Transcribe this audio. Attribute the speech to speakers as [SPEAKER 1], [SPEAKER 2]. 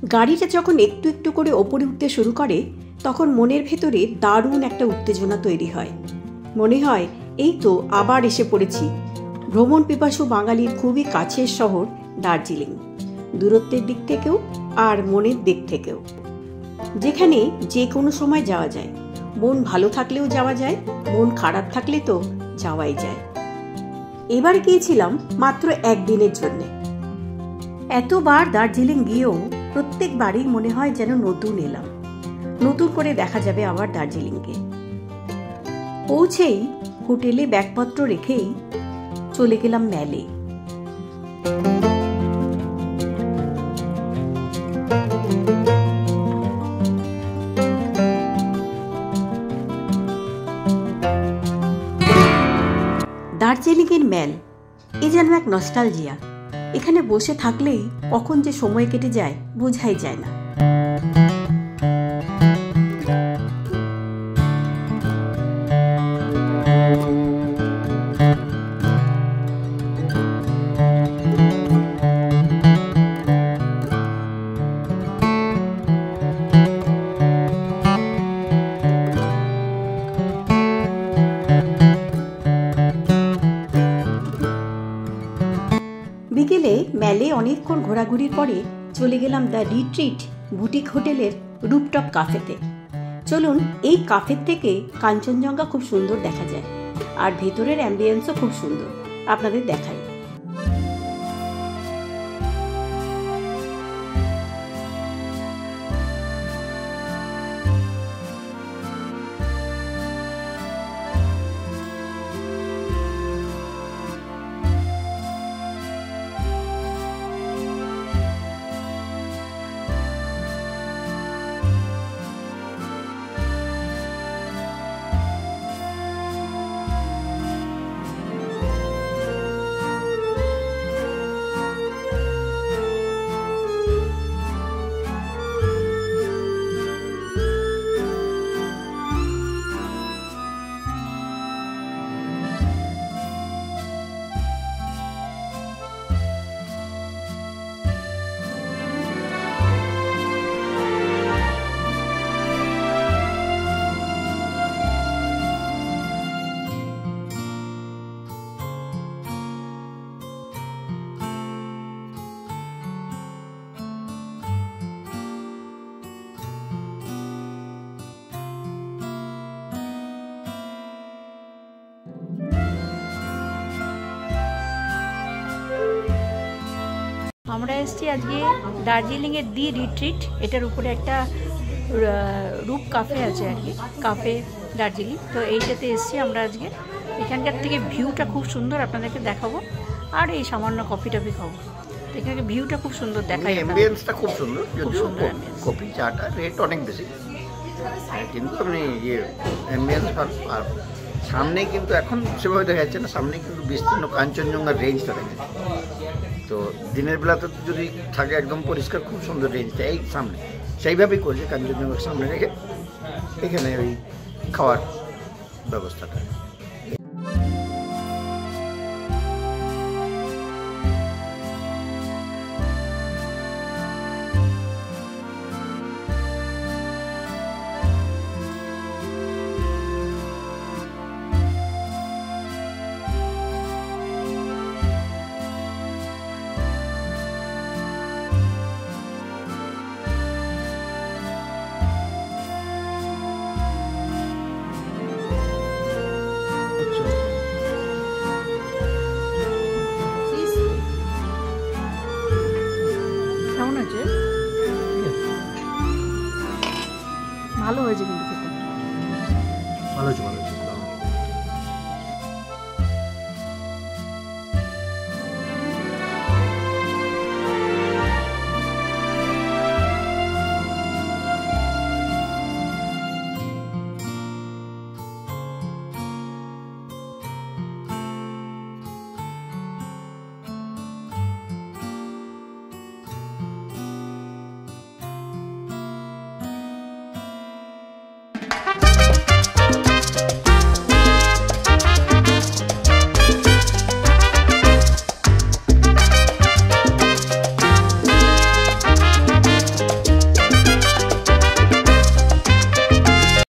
[SPEAKER 1] গাড়িটা যখন একটু একটু করে ওপরে উঠতে শুরু করে তখন মনের ভেতরে দারুণ একটা উত্তেজনা তৈরি হয়। মনে হয় এই তো আবার এসে পড়েছি ভ্রমণ পিপাসু বাঙালির খুবই কাছের শহর দার্জিলিং, দূরত্বের দিক থেকেও আর মনের দিক থেকেও, যেখানে যে কোনো সময় যাওয়া যায়। মন ভালো থাকলেও যাওয়া যায়, মন খারাপ থাকলে তো যাওয়াই যায়। এবার গিয়েছিলাম মাত্র একদিনের জন্য। এতবার দার্জিলিং গিয়েও প্রত্যেকবারই মনে হয় যেন নতুন এলাম, নতুন করে দেখা যাবে আবার দার্জিলিংকে। পৌঁছেই হোটেলে ব্যাগপত্র রেখেই চলে গেলাম ম্যালে। দার্জিলিংয়ের ম্যাল এ যেন এক নস্টালজিয়া। এখানে বসে থাকলেই কখন যে সময় কেটে যায় বোঝাই যায় না। বিকেলে ম্যালে অনেকক্ষণ ঘোরাঘুরির পরে চলে গেলাম দ্য রিট্রিট বুটিক হোটেলের রুপটপ কাফেতে। চলুন, এই কাফের থেকে কাঞ্চনজঙ্ঘা খুব সুন্দর দেখা যায়, আর ভেতরের অ্যাম্বিয়েন্সও খুব সুন্দর, আপনাদের দেখাই।
[SPEAKER 2] আমরা এসেছি আজকে দার্জিলিংয়ের দি রিট্রিট, এটার উপরে একটা রূপ কাফে আছে আর কি, কাফে দার্জিলিং। তো এইটাতে এসেছি আমরা আজকে। এখানকার থেকে ভিউটা খুব সুন্দর, আপনাদেরকে দেখাবো, আর এই সামান্য কফি টফি খাবো। এখানে ভিউটা খুব সুন্দর দেখায়,
[SPEAKER 3] অ্যাম্বিয়েন্সটা খুব সুন্দর, যদিও কফি চাটা রেট অনেক বেশি, কিন্তু আপনি ইয়ে অ্যাম্বিয়েন্স ভালো। আর সামনে কিন্তু এখন সেভাবে দেখা যাচ্ছে না, সামনে কিন্তু বিস্তীর্ণ কাঞ্চনজঙ্ঘার রেঞ্জটা দেখা যাচ্ছে। তো দিনের বেলাতে যদি থাকে একদম পরিষ্কার, খুব সুন্দর রেঞ্জটা এই সামনে, সেইভাবেই করছে কাঞ্চনজঙ্ঘার সামনে রেখে এখানে ওই খাওয়ার ব্যবস্থাটা।
[SPEAKER 2] কেমন আছে? ভালো হয়েছে কিন্তু খেতে,
[SPEAKER 3] ভালো হয়েছে, ভালো হয়েছে।